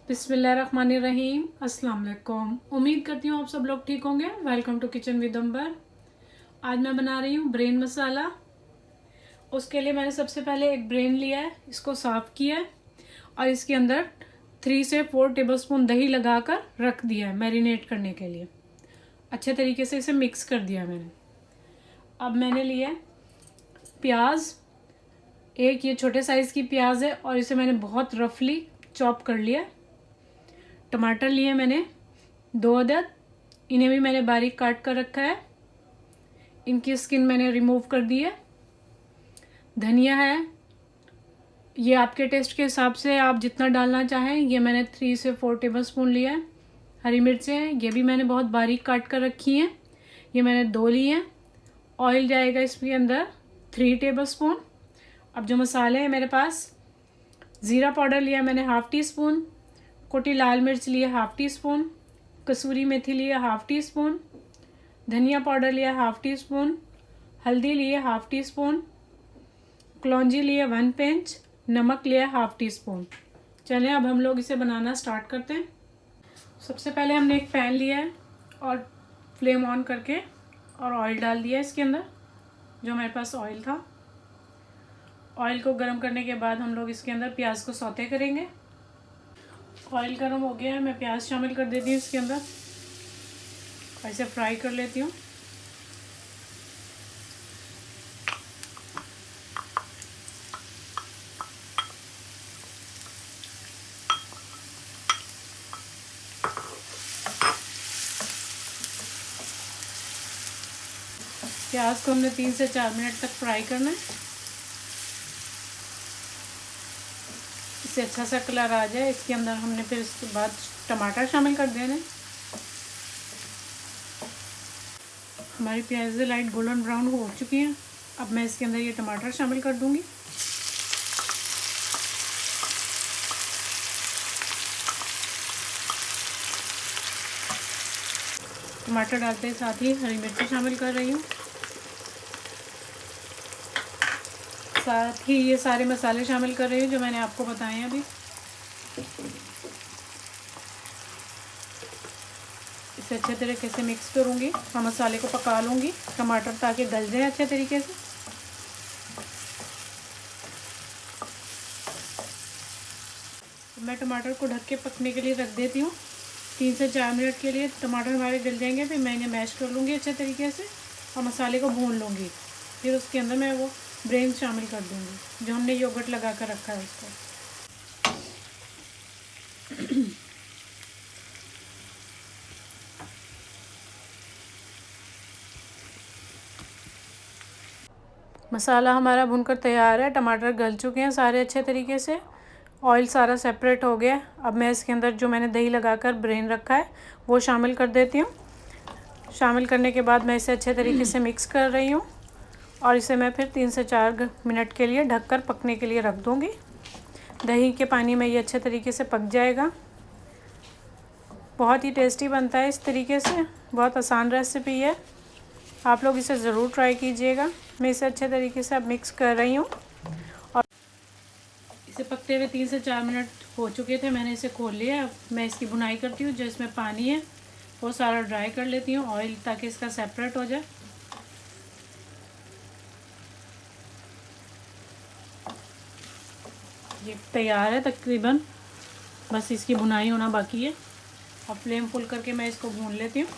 बिस्मिल्लाहिर्रहमानिर्रहीम। अस्सलाम वालेकुम। उम्मीद करती हूँ आप सब लोग ठीक होंगे। वेलकम टू किचन विद अंबर। आज मैं बना रही हूँ ब्रेन मसाला। उसके लिए मैंने सबसे पहले एक ब्रेन लिया है, इसको साफ़ किया है और इसके अंदर 3 से 4 टेबलस्पून दही लगाकर रख दिया है मैरिनेट करने के लिए। अच्छे तरीके से इसे मिक्स कर दिया मैंने। अब मैंने लिया प्याज, एक ये छोटे साइज़ की प्याज है और इसे मैंने बहुत रफली चॉप कर लिया। टमाटर लिए मैंने 2 अदद, इन्हें भी मैंने बारीक काट कर रखा है। इनकी स्किन मैंने रिमूव कर दी है। धनिया है, ये आपके टेस्ट के हिसाब से आप जितना डालना चाहें, ये मैंने 3 से 4 टेबलस्पून लिया है। हरी मिर्चें हैं, ये भी मैंने बहुत बारीक काट कर रखी हैं, ये मैंने 2 ली हैं। ऑयल जाएगा इसके अंदर 3 टेबलस्पून। अब जो मसाले हैं मेरे पास, ज़ीरा पाउडर लिया मैंने 1/2 टीस्पून, कोटी लाल मिर्च लिए 1/2 टीस्पून, कसूरी मेथी लिए 1/2 टीस्पून, धनिया पाउडर लिया 1/2 टीस्पून, हल्दी लिए 1/2 टीस्पून, कलौंजी लिए 1 पिंच, नमक लिया 1/2 टीस्पून। चलें अब हम लोग इसे बनाना स्टार्ट करते हैं। सबसे पहले हमने एक पैन लिया है और फ्लेम ऑन करके और ऑयल डाल दिया इसके अंदर, जो मेरे पास ऑयल था। ऑयल को गर्म करने के बाद हम लोग इसके अंदर प्याज को सौते करेंगे। ऑयल गर्म हो गया है, मैं प्याज शामिल कर देती हूँ इसके अंदर और इसे फ्राई कर लेती हूँ। प्याज को हमने 3 से 4 मिनट तक फ्राई करना है। इससे अच्छा सा कलर आ जाए, इसके अंदर हमने फिर इसके बाद टमाटर शामिल कर देने। हमारी प्याज़ें लाइट गोल्डन ब्राउन हो चुकी हैं। अब मैं इसके अंदर ये टमाटर शामिल कर दूंगी। टमाटर डालते साथ ही हरी मिर्ची शामिल कर रही हूँ। साथ ही ये सारे मसाले शामिल कर रही हूँ जो मैंने आपको बताए हैं अभी। इसे अच्छे तरीके से मिक्स करूँगी और मसाले को पका लूँगी, टमाटर ताकि गल जाए अच्छे तरीके से। मैं टमाटर को ढक के पकने के लिए रख देती हूँ 3 से 4 मिनट के लिए। टमाटर हमारे गल जाएंगे, फिर मैं इन्हें मैश कर लूँगी अच्छे तरीके से और मसाले को भून लूँगी। फिर उसके अंदर मैं वो ब्रेन शामिल कर दूँगी जो हमने योगर्ट लगा कर रखा है उसको। मसाला हमारा भुनकर तैयार है। टमाटर गल चुके हैं सारे अच्छे तरीके से, ऑयल सारा सेपरेट हो गया। अब मैं इसके अंदर जो मैंने दही लगाकर ब्रेन रखा है वो शामिल कर देती हूँ। शामिल करने के बाद मैं इसे अच्छे तरीके से मिक्स कर रही हूँ और इसे मैं फिर 3 से 4 मिनट के लिए ढककर पकने के लिए रख दूँगी। दही के पानी में ये अच्छे तरीके से पक जाएगा। बहुत ही टेस्टी बनता है इस तरीके से, बहुत आसान रेसिपी है, आप लोग इसे ज़रूर ट्राई कीजिएगा। मैं इसे अच्छे तरीके से अब मिक्स कर रही हूँ और इसे पकते हुए 3 से 4 मिनट हो चुके थे, मैंने इसे खोल लिया। अब मैं इसकी भुनाई करती हूँ, जो इसमें पानी है वो सारा ड्राई कर लेती हूँ ऑयल, ताकि इसका सेपरेट हो जाए। ये तैयार है तकरीबन, बस इसकी भुनाई होना बाकी है। और फ्लेम फुल करके मैं इसको भून लेती हूँ।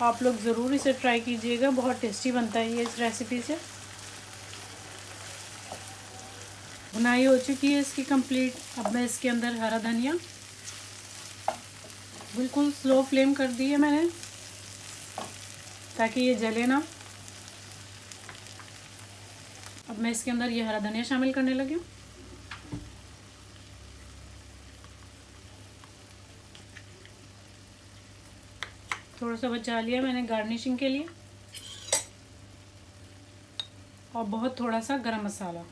आप लोग ज़रूर इसे ट्राई कीजिएगा, बहुत टेस्टी बनता है ये इस रेसिपी से। भुनाई हो चुकी है इसकी कंप्लीट। अब मैं इसके अंदर हरा धनिया, बिल्कुल स्लो फ्लेम कर दी है मैंने ताकि ये जले ना। अब मैं इसके अंदर ये हरा धनिया शामिल करने लगी हूँ। थोड़ा सा बचा लिया मैंने गार्निशिंग के लिए और बहुत थोड़ा सा गरम मसाला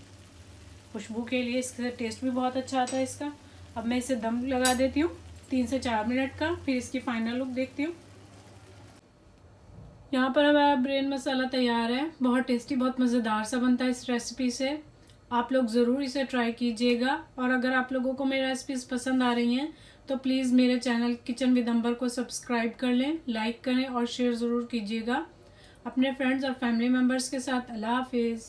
खुशबू के लिए, इससे टेस्ट भी बहुत अच्छा आता है इसका। अब मैं इसे दम लगा देती हूँ 3 से 4 मिनट का, फिर इसकी फाइनल लुक देखती हूँ। यहाँ पर हमारा ब्रेन मसाला तैयार है। बहुत टेस्टी, बहुत मज़ेदार सा बनता है इस रेसिपी से। आप लोग ज़रूर इसे ट्राई कीजिएगा। और अगर आप लोगों को मेरी रेसिपीज़ पसंद आ रही हैं तो प्लीज़ मेरे चैनल किचन विद अंबर को सब्सक्राइब कर लें, लाइक करें और शेयर ज़रूर कीजिएगा अपने फ्रेंड्स और फैमिली मेम्बर्स के साथ। अल्लाह हाफिज़।